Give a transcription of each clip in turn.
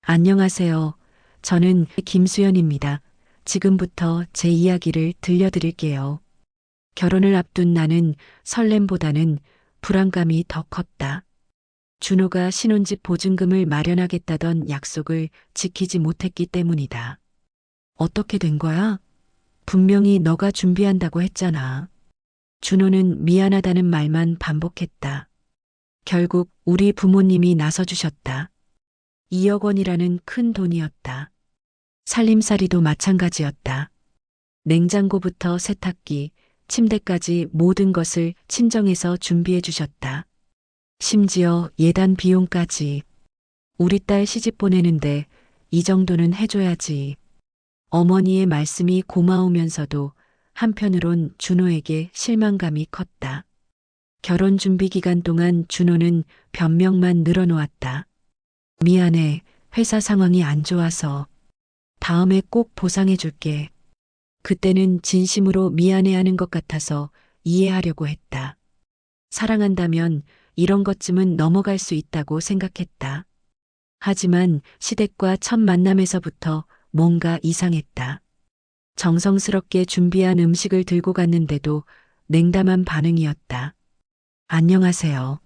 안녕하세요. 저는 김수연입니다. 지금부터 제 이야기를 들려드릴게요. 결혼을 앞둔 나는 설렘보다는 불안감이 더 컸다. 준호가 신혼집 보증금을 마련하겠다던 약속을 지키지 못했기 때문이다. 어떻게 된 거야? 분명히 너가 준비한다고 했잖아. 준호는 미안하다는 말만 반복했다. 결국 우리 부모님이 나서주셨다. 2억 원이라는 큰 돈이었다. 살림살이도 마찬가지였다. 냉장고부터 세탁기, 침대까지 모든 것을 친정에서 준비해 주셨다. 심지어 예단 비용까지. 우리 딸 시집 보내는데 이 정도는 해줘야지. 어머니의 말씀이 고마우면서도 한편으론 준호에게 실망감이 컸다. 결혼 준비 기간 동안 준호는 변명만 늘어놓았다. 미안해, 회사 상황이 안 좋아서. 다음에 꼭 보상해 줄게. 그때는 진심으로 미안해하는 것 같아서 이해하려고 했다. 사랑한다면 이런 것쯤은 넘어갈 수 있다고 생각했다. 하지만 시댁과 첫 만남에서부터 뭔가 이상했다. 정성스럽게 준비한 음식을 들고 갔는데도 냉담한 반응이었다. 안녕하세요.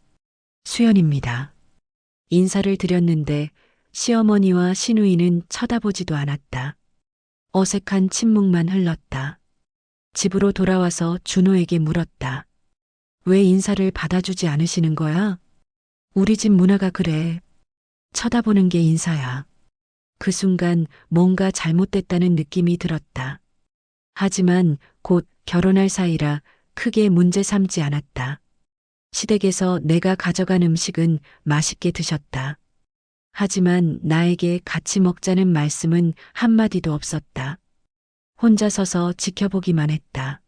수연입니다. 인사를 드렸는데 시어머니와 시누이는 쳐다보지도 않았다. 어색한 침묵만 흘렀다. 집으로 돌아와서 준호에게 물었다. 왜 인사를 받아주지 않으시는 거야? 우리 집 문화가 그래. 쳐다보는 게 인사야. 그 순간 뭔가 잘못됐다는 느낌이 들었다. 하지만 곧 결혼할 사이라 크게 문제 삼지 않았다. 시댁에서 내가 가져간 음식은 맛있게 드셨다. 하지만 나에게 같이 먹자는 말씀은 한마디도 없었다. 혼자 서서 지켜보기만 했다.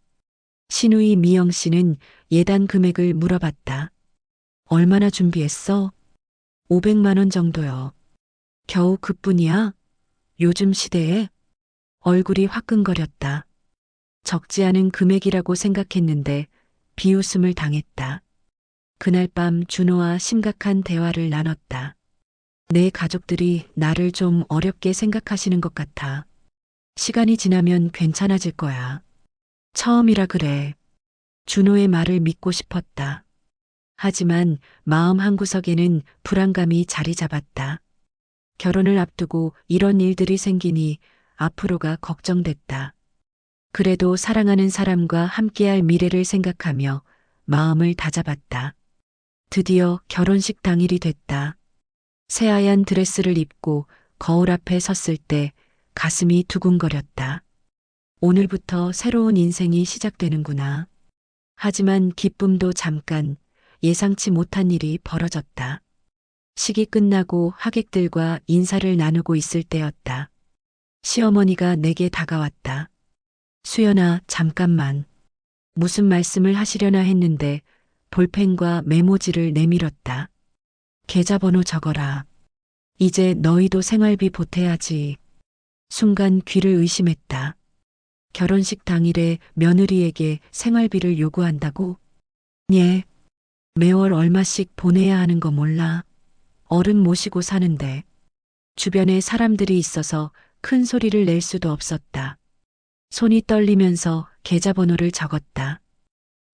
시누이 미영 씨는 예단 금액을 물어봤다. 얼마나 준비했어? 500만 원 정도요. 겨우 그뿐이야? 요즘 시대에? 얼굴이 화끈거렸다. 적지 않은 금액이라고 생각했는데 비웃음을 당했다. 그날 밤 준호와 심각한 대화를 나눴다. 내 가족들이 나를 좀 어렵게 생각하시는 것 같아. 시간이 지나면 괜찮아질 거야. 처음이라 그래. 준호의 말을 믿고 싶었다. 하지만 마음 한구석에는 불안감이 자리 잡았다. 결혼을 앞두고 이런 일들이 생기니 앞으로가 걱정됐다. 그래도 사랑하는 사람과 함께할 미래를 생각하며 마음을 다잡았다. 드디어 결혼식 당일이 됐다. 새하얀 드레스를 입고 거울 앞에 섰을 때 가슴이 두근거렸다. 오늘부터 새로운 인생이 시작되는구나. 하지만 기쁨도 잠깐 예상치 못한 일이 벌어졌다. 식이 끝나고 하객들과 인사를 나누고 있을 때였다. 시어머니가 내게 다가왔다. 수연아, 잠깐만. 무슨 말씀을 하시려나 했는데 볼펜과 메모지를 내밀었다. 계좌번호 적어라. 이제 너희도 생활비 보태야지. 순간 귀를 의심했다. 결혼식 당일에 며느리에게 생활비를 요구한다고? 예. 매월 얼마씩 보내야 하는 거 몰라. 어른 모시고 사는데. 주변에 사람들이 있어서 큰 소리를 낼 수도 없었다. 손이 떨리면서 계좌번호를 적었다.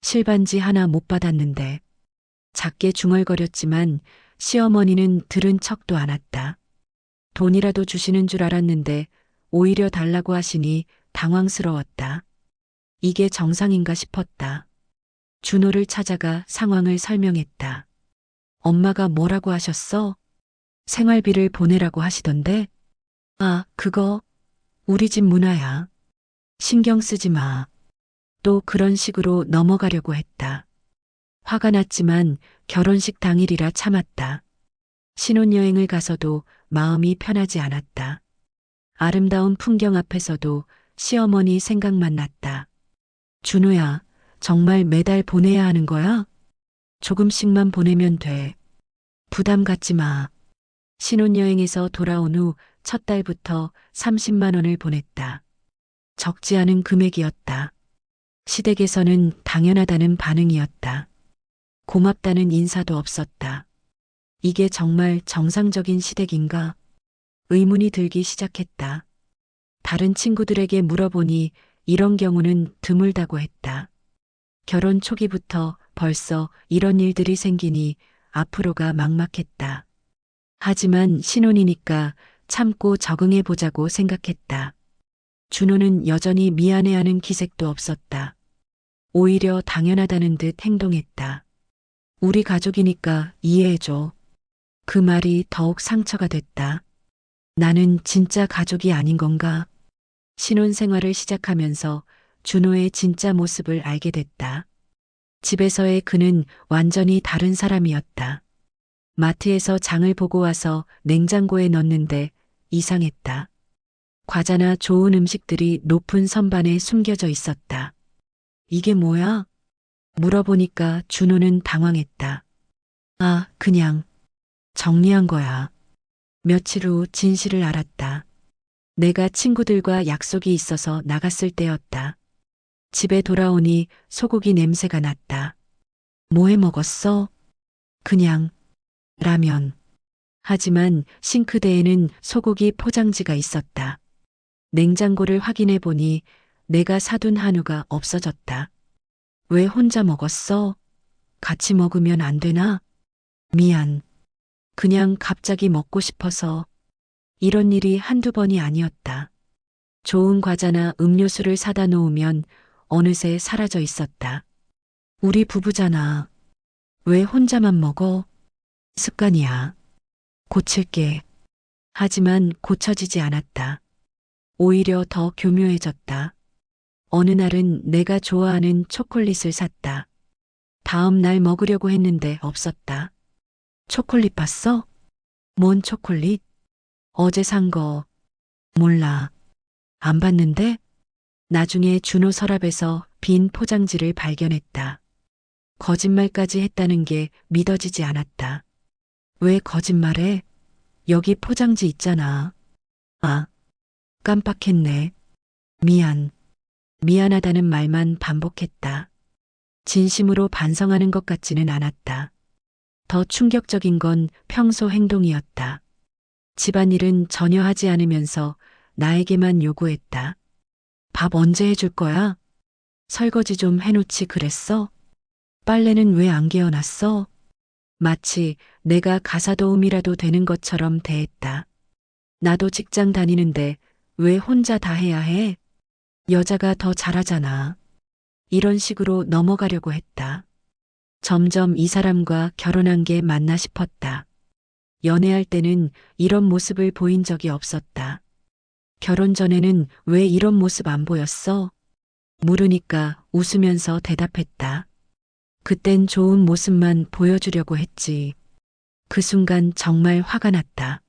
실반지 하나 못 받았는데. 작게 중얼거렸지만 시어머니는 들은 척도 않았다. 돈이라도 주시는 줄 알았는데 오히려 달라고 하시니 당황스러웠다. 이게 정상인가 싶었다. 준호를 찾아가 상황을 설명했다. 엄마가 뭐라고 하셨어? 생활비를 보내라고 하시던데? 아, 그거 우리 집 문화야. 신경 쓰지 마. 또 그런 식으로 넘어가려고 했다. 화가 났지만 결혼식 당일이라 참았다. 신혼여행을 가서도 마음이 편하지 않았다. 아름다운 풍경 앞에서도 시어머니 생각만 났다. 준호야, 정말 매달 보내야 하는 거야? 조금씩만 보내면 돼. 부담 갖지 마. 신혼여행에서 돌아온 후 첫 달부터 30만 원을 보냈다. 적지 않은 금액이었다. 시댁에서는 당연하다는 반응이었다. 고맙다는 인사도 없었다. 이게 정말 정상적인 시댁인가? 의문이 들기 시작했다. 다른 친구들에게 물어보니 이런 경우는 드물다고 했다. 결혼 초기부터 벌써 이런 일들이 생기니 앞으로가 막막했다. 하지만 신혼이니까 참고 적응해 보자고 생각했다. 준호는 여전히 미안해하는 기색도 없었다. 오히려 당연하다는 듯 행동했다. 우리 가족이니까 이해해줘. 그 말이 더욱 상처가 됐다. 나는 진짜 가족이 아닌 건가? 신혼생활을 시작하면서 준호의 진짜 모습을 알게 됐다. 집에서의 그는 완전히 다른 사람이었다. 마트에서 장을 보고 와서 냉장고에 넣는데 이상했다. 과자나 좋은 음식들이 높은 선반에 숨겨져 있었다. 이게 뭐야? 물어보니까 준호는 당황했다. 아, 그냥 정리한 거야. 며칠 후 진실을 알았다. 내가 친구들과 약속이 있어서 나갔을 때였다. 집에 돌아오니 소고기 냄새가 났다. 뭐 해 먹었어? 그냥 라면. 하지만 싱크대에는 소고기 포장지가 있었다. 냉장고를 확인해 보니 내가 사둔 한우가 없어졌다. 왜 혼자 먹었어? 같이 먹으면 안 되나? 미안. 그냥 갑자기 먹고 싶어서. 이런 일이 한두 번이 아니었다. 좋은 과자나 음료수를 사다 놓으면 어느새 사라져 있었다. 우리 부부잖아. 왜 혼자만 먹어? 습관이야. 고칠게. 하지만 고쳐지지 않았다. 오히려 더 교묘해졌다. 어느 날은 내가 좋아하는 초콜릿을 샀다. 다음 날 먹으려고 했는데 없었다. 초콜릿 봤어? 뭔 초콜릿? 어제 산 거. 몰라. 안 봤는데? 나중에 준호 서랍에서 빈 포장지를 발견했다. 거짓말까지 했다는 게 믿어지지 않았다. 왜 거짓말해? 여기 포장지 있잖아. 아, 깜빡했네. 미안. 미안하다는 말만 반복했다. 진심으로 반성하는 것 같지는 않았다. 더 충격적인 건 평소 행동이었다. 집안일은 전혀 하지 않으면서 나에게만 요구했다. 밥 언제 해줄 거야? 설거지 좀 해놓지 그랬어? 빨래는 왜 안 개어놨어? 마치 내가 가사도우미라도 되는 것처럼 대했다. 나도 직장 다니는데 왜 혼자 다 해야 해? 여자가 더 잘하잖아. 이런 식으로 넘어가려고 했다. 점점 이 사람과 결혼한 게 맞나 싶었다. 연애할 때는 이런 모습을 보인 적이 없었다. 결혼 전에는 왜 이런 모습 안 보였어? 물으니까 웃으면서 대답했다. 그땐 좋은 모습만 보여주려고 했지. 그 순간 정말 화가 났다.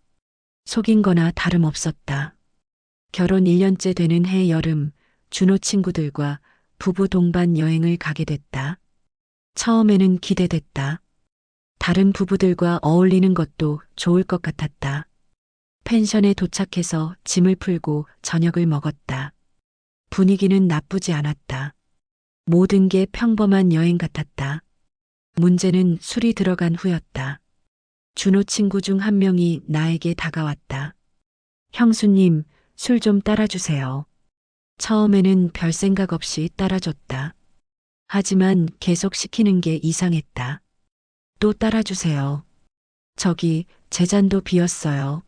속인 거나 다름없었다. 결혼 1년째 되는 해 여름, 준호 친구들과 부부 동반 여행을 가게 됐다. 처음에는 기대됐다. 다른 부부들과 어울리는 것도 좋을 것 같았다. 펜션에 도착해서 짐을 풀고 저녁을 먹었다. 분위기는 나쁘지 않았다. 모든 게 평범한 여행 같았다. 문제는 술이 들어간 후였다. 준호 친구 중 한 명이 나에게 다가왔다. 형수님, 술 좀 따라주세요. 처음에는 별 생각 없이 따라줬다. 하지만 계속 시키는 게 이상했다. 또 따라주세요. 저기, 제 잔도 비었어요.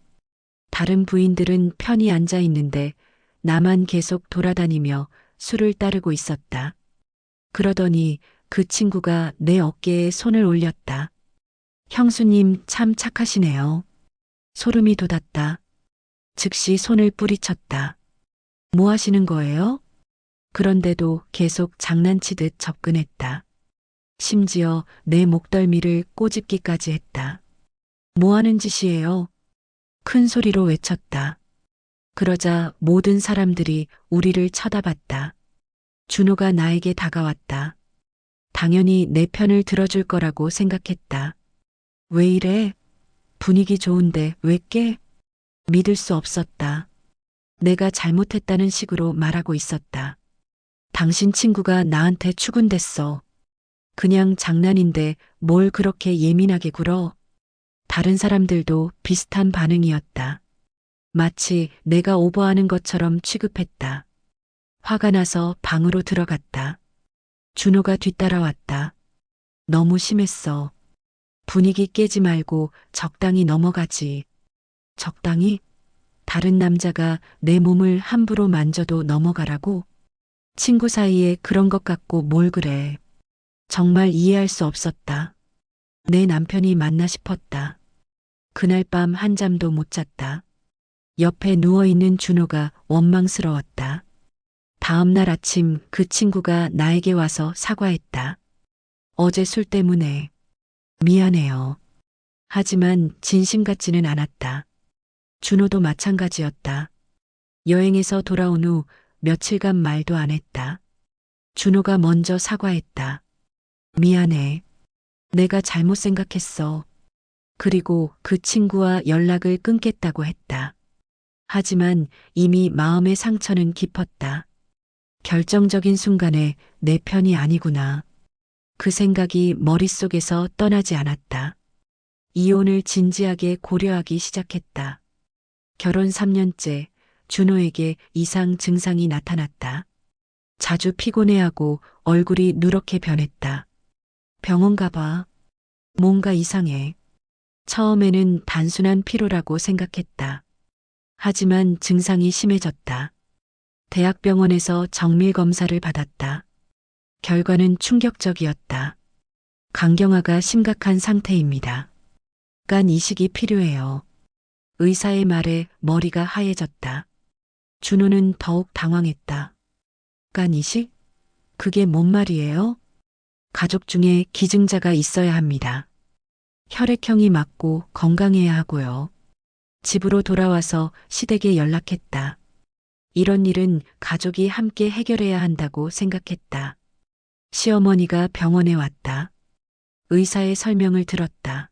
다른 부인들은 편히 앉아 있는데 나만 계속 돌아다니며 술을 따르고 있었다. 그러더니 그 친구가 내 어깨에 손을 올렸다. 형수님 참 착하시네요. 소름이 돋았다. 즉시 손을 뿌리쳤다. 뭐 하시는 거예요? 그런데도 계속 장난치듯 접근했다. 심지어 내 목덜미를 꼬집기까지 했다. 뭐 하는 짓이에요? 큰 소리로 외쳤다. 그러자 모든 사람들이 우리를 쳐다봤다. 준호가 나에게 다가왔다. 당연히 내 편을 들어줄 거라고 생각했다. 왜 이래? 분위기 좋은데 왜 깨? 믿을 수 없었다. 내가 잘못했다는 식으로 말하고 있었다. 당신 친구가 나한테 추근댔어. 그냥 장난인데 뭘 그렇게 예민하게 굴어? 다른 사람들도 비슷한 반응이었다. 마치 내가 오버하는 것처럼 취급했다. 화가 나서 방으로 들어갔다. 준호가 뒤따라왔다. 너무 심했어. 분위기 깨지 말고 적당히 넘어가지. 적당히? 다른 남자가 내 몸을 함부로 만져도 넘어가라고? 친구 사이에 그런 것 같고 뭘 그래. 정말 이해할 수 없었다. 내 남편이 맞나 싶었다. 그날 밤 한잠도 못 잤다. 옆에 누워있는 준호가 원망스러웠다. 다음 날 아침 그 친구가 나에게 와서 사과했다. 어제 술 때문에 미안해요. 하지만 진심 같지는 않았다. 준호도 마찬가지였다. 여행에서 돌아온 후 며칠간 말도 안 했다. 준호가 먼저 사과했다. 미안해. 내가 잘못 생각했어. 그리고 그 친구와 연락을 끊겠다고 했다. 하지만 이미 마음의 상처는 깊었다. 결정적인 순간에 내 편이 아니구나. 그 생각이 머릿속에서 떠나지 않았다. 이혼을 진지하게 고려하기 시작했다. 결혼 3년째 준호에게 이상 증상이 나타났다. 자주 피곤해하고 얼굴이 누렇게 변했다. 병원 가봐. 뭔가 이상해. 처음에는 단순한 피로라고 생각했다. 하지만 증상이 심해졌다. 대학병원에서 정밀 검사를 받았다. 결과는 충격적이었다. 간경화가 심각한 상태입니다. 간 이식이 필요해요. 의사의 말에 머리가 하얘졌다. 준호는 더욱 당황했다. 간 이식? 그게 뭔 말이에요? 가족 중에 기증자가 있어야 합니다. 혈액형이 맞고 건강해야 하고요. 집으로 돌아와서 시댁에 연락했다. 이런 일은 가족이 함께 해결해야 한다고 생각했다. 시어머니가 병원에 왔다. 의사의 설명을 들었다.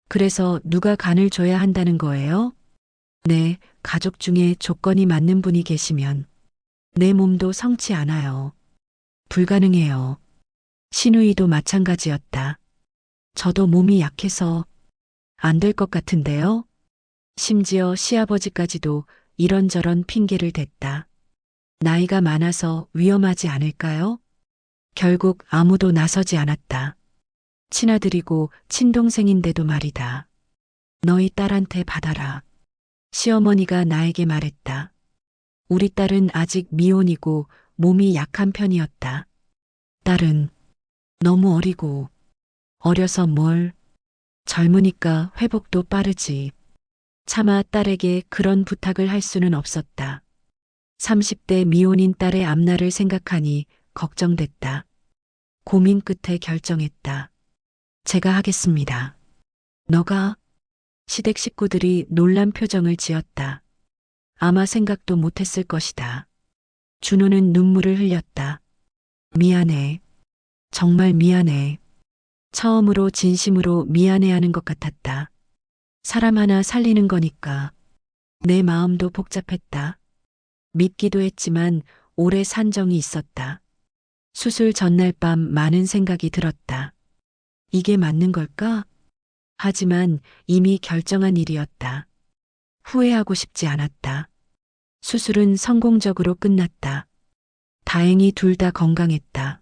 그래서 누가 간을 줘야 한다는 거예요? 네, 가족 중에 조건이 맞는 분이 계시면. 내 몸도 성치 않아요. 불가능해요. 신우이도 마찬가지였다. 저도 몸이 약해서 안 될 것 같은데요? 심지어 시아버지까지도 이런저런 핑계를 댔다. 나이가 많아서 위험하지 않을까요? 결국 아무도 나서지 않았다. 친아들이고 친동생인데도 말이다. 너희 딸한테 받아라. 시어머니가 나에게 말했다. 우리 딸은 아직 미혼이고 몸이 약한 편이었다. 딸은 너무 어리고 어려서 뭘 젊으니까 회복도 빠르지. 차마 딸에게 그런 부탁을 할 수는 없었다. 30대 미혼인 딸의 앞날을 생각하니 걱정됐다. 고민 끝에 결정했다. 제가 하겠습니다. 너가? 시댁 식구들이 놀란 표정을 지었다. 아마 생각도 못했을 것이다. 준호는 눈물을 흘렸다. 미안해. 정말 미안해. 처음으로 진심으로 미안해하는 것 같았다. 사람 하나 살리는 거니까. 내 마음도 복잡했다. 밉기도 했지만 오래 산 정이 있었다. 수술 전날 밤 많은 생각이 들었다. 이게 맞는 걸까? 하지만 이미 결정한 일이었다. 후회하고 싶지 않았다. 수술은 성공적으로 끝났다. 다행히 둘 다 건강했다.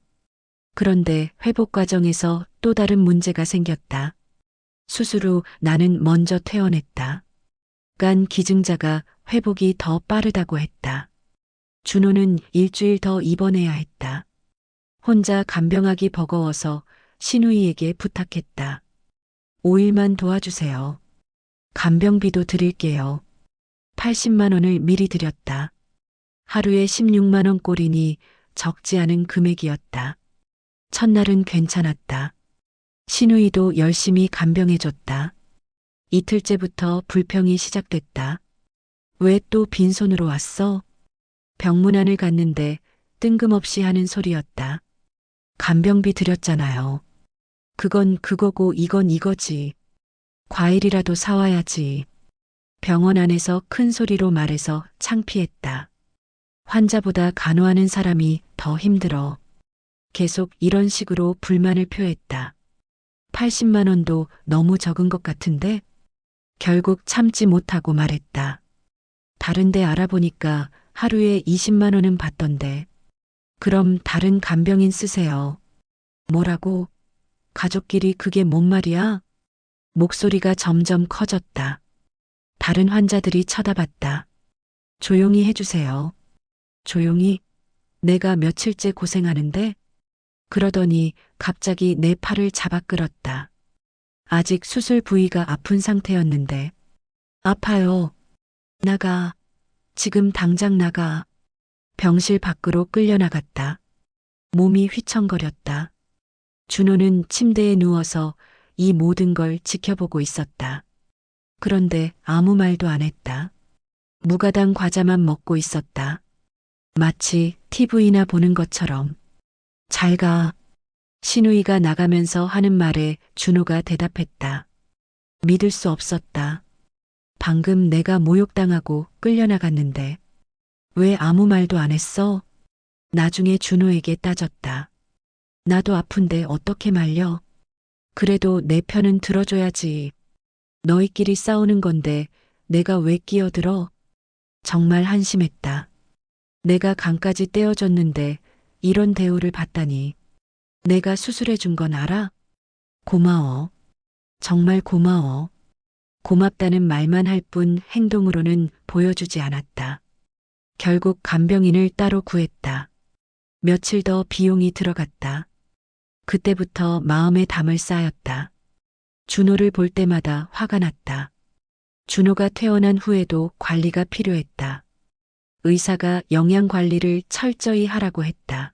그런데 회복 과정에서 또 다른 문제가 생겼다. 수술 후 나는 먼저 퇴원했다. 간 기증자가 회복이 더 빠르다고 했다. 준호는 일주일 더 입원해야 했다. 혼자 간병하기 버거워서 신우이에게 부탁했다. 5일만 도와주세요. 간병비도 드릴게요. 80만 원을 미리 드렸다. 하루에 16만 원 꼴이니 적지 않은 금액이었다. 첫날은 괜찮았다. 신우이도 열심히 간병해줬다. 이틀째부터 불평이 시작됐다. 왜 또 빈손으로 왔어? 병문안을 갔는데 뜬금없이 하는 소리였다. 간병비 드렸잖아요. 그건 그거고 이건 이거지. 과일이라도 사와야지. 병원 안에서 큰 소리로 말해서 창피했다. 환자보다 간호하는 사람이 더 힘들어. 계속 이런 식으로 불만을 표했다. 80만 원도 너무 적은 것 같은데? 결국 참지 못하고 말했다. 다른데 알아보니까 하루에 20만 원은 받던데. 그럼 다른 간병인 쓰세요. 뭐라고? 가족끼리 그게 뭔 말이야? 목소리가 점점 커졌다. 다른 환자들이 쳐다봤다. 조용히 해주세요. 조용히? 내가 며칠째 고생하는데? 그러더니 갑자기 내 팔을 잡아 끌었다. 아직 수술 부위가 아픈 상태였는데. 아파요. 나가. 지금 당장 나가. 병실 밖으로 끌려나갔다. 몸이 휘청거렸다. 준호는 침대에 누워서 이 모든 걸 지켜보고 있었다. 그런데 아무 말도 안 했다. 무가당 과자만 먹고 있었다. 마치 TV나 보는 것처럼. 잘 가. 신우이가 나가면서 하는 말에 준호가 대답했다. 믿을 수 없었다. 방금 내가 모욕당하고 끌려나갔는데 왜 아무 말도 안 했어? 나중에 준호에게 따졌다. 나도 아픈데 어떻게 말려? 그래도 내 편은 들어줘야지. 너희끼리 싸우는 건데 내가 왜 끼어들어? 정말 한심했다. 내가 간까지 떼어줬는데 이런 대우를 받다니. 내가 수술해 준 건 알아? 고마워. 정말 고마워. 고맙다는 말만 할 뿐 행동으로는 보여주지 않았다. 결국 간병인을 따로 구했다. 며칠 더 비용이 들어갔다. 그때부터 마음에 담을 쌓였다. 준호를 볼 때마다 화가 났다. 준호가 퇴원한 후에도 관리가 필요했다. 의사가 영양 관리를 철저히 하라고 했다.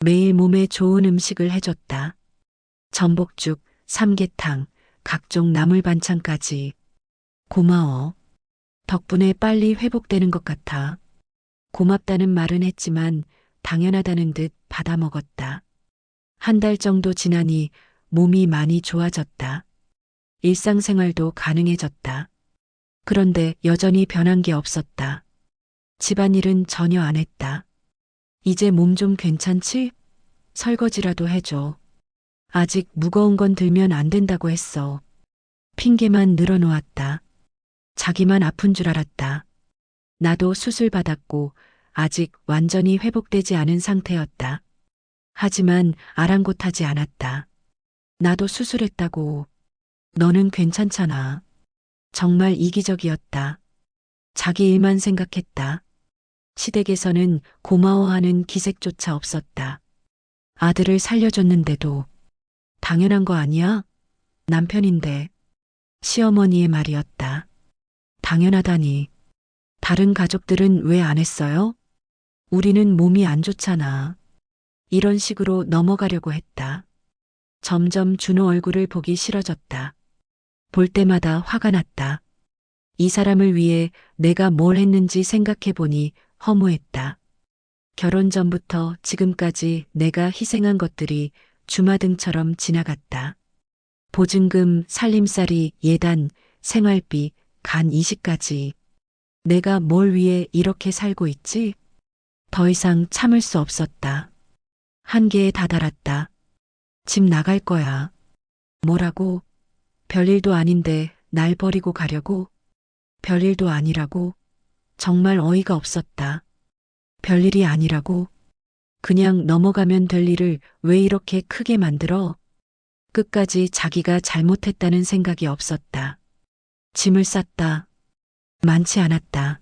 매일 몸에 좋은 음식을 해줬다. 전복죽, 삼계탕, 각종 나물 반찬까지. 고마워. 덕분에 빨리 회복되는 것 같아. 고맙다는 말은 했지만 당연하다는 듯 받아먹었다. 한 달 정도 지나니 몸이 많이 좋아졌다. 일상생활도 가능해졌다. 그런데 여전히 변한 게 없었다. 집안일은 전혀 안 했다. 이제 몸 좀 괜찮지? 설거지라도 해줘. 아직 무거운 건 들면 안 된다고 했어. 핑계만 늘어놓았다. 자기만 아픈 줄 알았다. 나도 수술 받았고 아직 완전히 회복되지 않은 상태였다. 하지만 아랑곳하지 않았다. 나도 수술했다고. 너는 괜찮잖아. 정말 이기적이었다. 자기 일만 생각했다. 시댁에서는 고마워하는 기색조차 없었다. 아들을 살려줬는데도 당연한 거 아니야? 남편인데. 시어머니의 말이었다. 당연하다니. 다른 가족들은 왜 안 했어요? 우리는 몸이 안 좋잖아. 이런 식으로 넘어가려고 했다. 점점 준호 얼굴을 보기 싫어졌다. 볼 때마다 화가 났다. 이 사람을 위해 내가 뭘 했는지 생각해보니 허무했다. 결혼 전부터 지금까지 내가 희생한 것들이 주마등처럼 지나갔다. 보증금, 살림살이, 예단, 생활비, 간 이식까지. 내가 뭘 위해 이렇게 살고 있지? 더 이상 참을 수 없었다. 한계에 다다랐다. 집 나갈 거야. 뭐라고? 별일도 아닌데 날 버리고 가려고? 별일도 아니라고? 정말 어이가 없었다. 별일이 아니라고? 그냥 넘어가면 될 일을 왜 이렇게 크게 만들어? 끝까지 자기가 잘못했다는 생각이 없었다. 짐을 쌌다. 많지 않았다.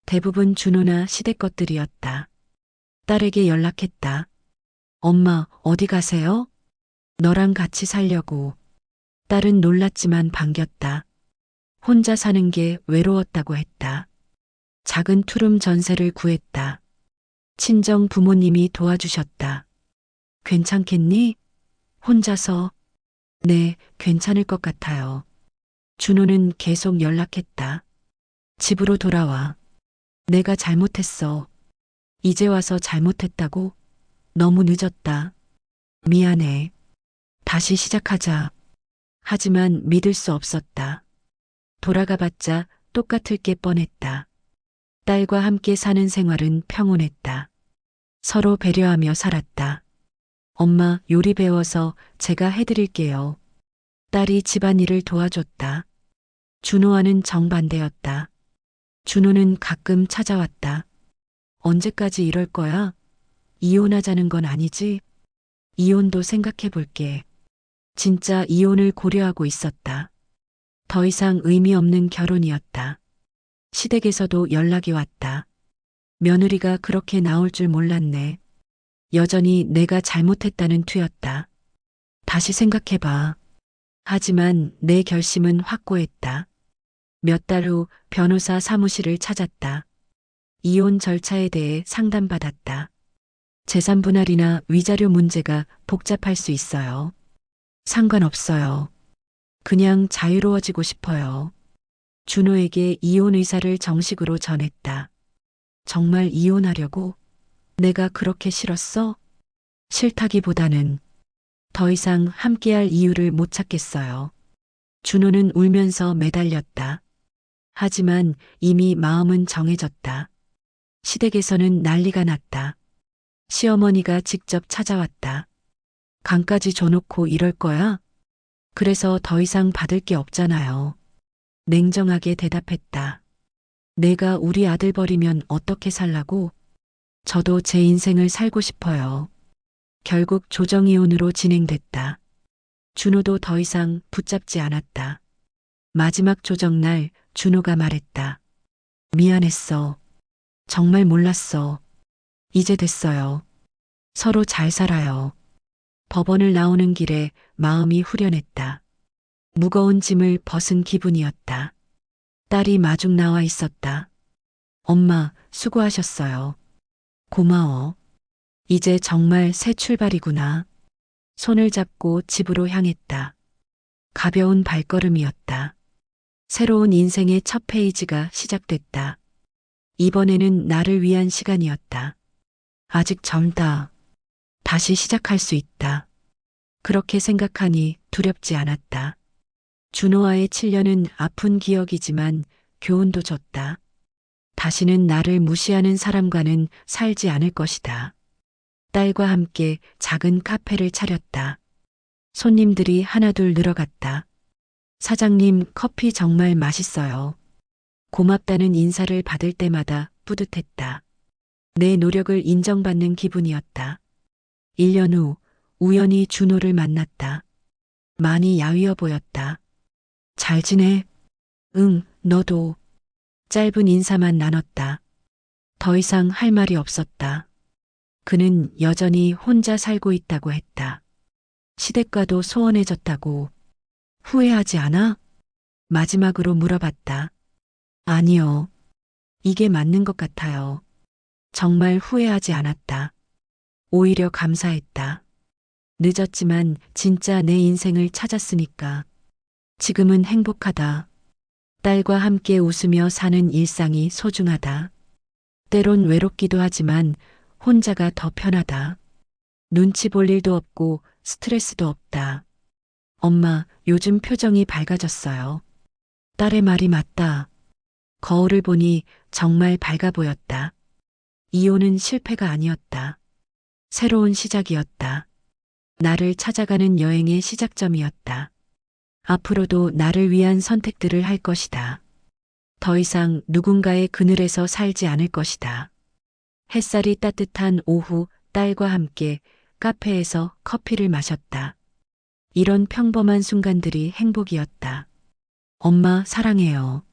대부분 준호나 시댁 것들이었다. 딸에게 연락했다. 엄마, 어디 가세요? 너랑 같이 살려고. 딸은 놀랐지만 반겼다. 혼자 사는 게 외로웠다고 했다. 작은 투룸 전세를 구했다. 친정 부모님이 도와주셨다. 괜찮겠니? 혼자서. 네, 괜찮을 것 같아요. 준호는 계속 연락했다. 집으로 돌아와. 내가 잘못했어. 이제 와서 잘못했다고? 너무 늦었다. 미안해. 다시 시작하자. 하지만 믿을 수 없었다. 돌아가봤자 똑같을 게 뻔했다. 딸과 함께 사는 생활은 평온했다. 서로 배려하며 살았다. 엄마, 요리 배워서 제가 해드릴게요. 딸이 집안일을 도와줬다. 준호와는 정반대였다. 준호는 가끔 찾아왔다. 언제까지 이럴 거야? 이혼하자는 건 아니지? 이혼도 생각해 볼게. 진짜 이혼을 고려하고 있었다. 더 이상 의미 없는 결혼이었다. 시댁에서도 연락이 왔다. 며느리가 그렇게 나올 줄 몰랐네. 여전히 내가 잘못했다는 투였다. 다시 생각해봐. 하지만 내 결심은 확고했다. 몇 달 후 변호사 사무실을 찾았다. 이혼 절차에 대해 상담받았다. 재산 분할이나 위자료 문제가 복잡할 수 있어요. 상관없어요. 그냥 자유로워지고 싶어요. 준호에게 이혼 의사를 정식으로 전했다. 정말 이혼하려고? 내가 그렇게 싫었어? 싫다기보다는 더 이상 함께할 이유를 못 찾겠어요. 준호는 울면서 매달렸다. 하지만 이미 마음은 정해졌다. 시댁에서는 난리가 났다. 시어머니가 직접 찾아왔다. 강까지 줘놓고 이럴 거야? 그래서 더 이상 받을 게 없잖아요. 냉정하게 대답했다. 내가 우리 아들 버리면 어떻게 살라고? 저도 제 인생을 살고 싶어요. 결국 조정이혼으로 진행됐다. 준호도 더 이상 붙잡지 않았다. 마지막 조정날 준호가 말했다. 미안했어. 정말 몰랐어. 이제 됐어요. 서로 잘 살아요. 법원을 나오는 길에 마음이 후련했다. 무거운 짐을 벗은 기분이었다. 딸이 마중 나와 있었다. 엄마, 수고하셨어요. 고마워. 이제 정말 새 출발이구나. 손을 잡고 집으로 향했다. 가벼운 발걸음이었다. 새로운 인생의 첫 페이지가 시작됐다. 이번에는 나를 위한 시간이었다. 아직 젊다. 다시 시작할 수 있다. 그렇게 생각하니 두렵지 않았다. 준호와의 7년은 아픈 기억이지만 교훈도 줬다. 다시는 나를 무시하는 사람과는 살지 않을 것이다. 딸과 함께 작은 카페를 차렸다. 손님들이 하나둘 늘어갔다. 사장님, 커피 정말 맛있어요. 고맙다는 인사를 받을 때마다 뿌듯했다. 내 노력을 인정받는 기분이었다. 1년 후 우연히 준호를 만났다. 많이 야위어 보였다. 잘 지내? 응, 너도. 짧은 인사만 나눴다. 더 이상 할 말이 없었다. 그는 여전히 혼자 살고 있다고 했다. 시댁과도 소원해졌다고. 후회하지 않아? 마지막으로 물어봤다. 아니요. 이게 맞는 것 같아요. 정말 후회하지 않았다. 오히려 감사했다. 늦었지만 진짜 내 인생을 찾았으니까. 지금은 행복하다. 딸과 함께 웃으며 사는 일상이 소중하다. 때론 외롭기도 하지만 혼자가 더 편하다. 눈치 볼 일도 없고 스트레스도 없다. 엄마, 요즘 표정이 밝아졌어요. 딸의 말이 맞다. 거울을 보니 정말 밝아 보였다. 이혼은 실패가 아니었다. 새로운 시작이었다. 나를 찾아가는 여행의 시작점이었다. 앞으로도 나를 위한 선택들을 할 것이다. 더 이상 누군가의 그늘에서 살지 않을 것이다. 햇살이 따뜻한 오후 딸과 함께 카페에서 커피를 마셨다. 이런 평범한 순간들이 행복이었다. 엄마 사랑해요.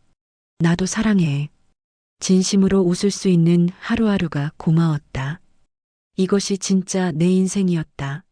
나도 사랑해. 진심으로 웃을 수 있는 하루하루가 고마웠다. 이것이 진짜 내 인생이었다.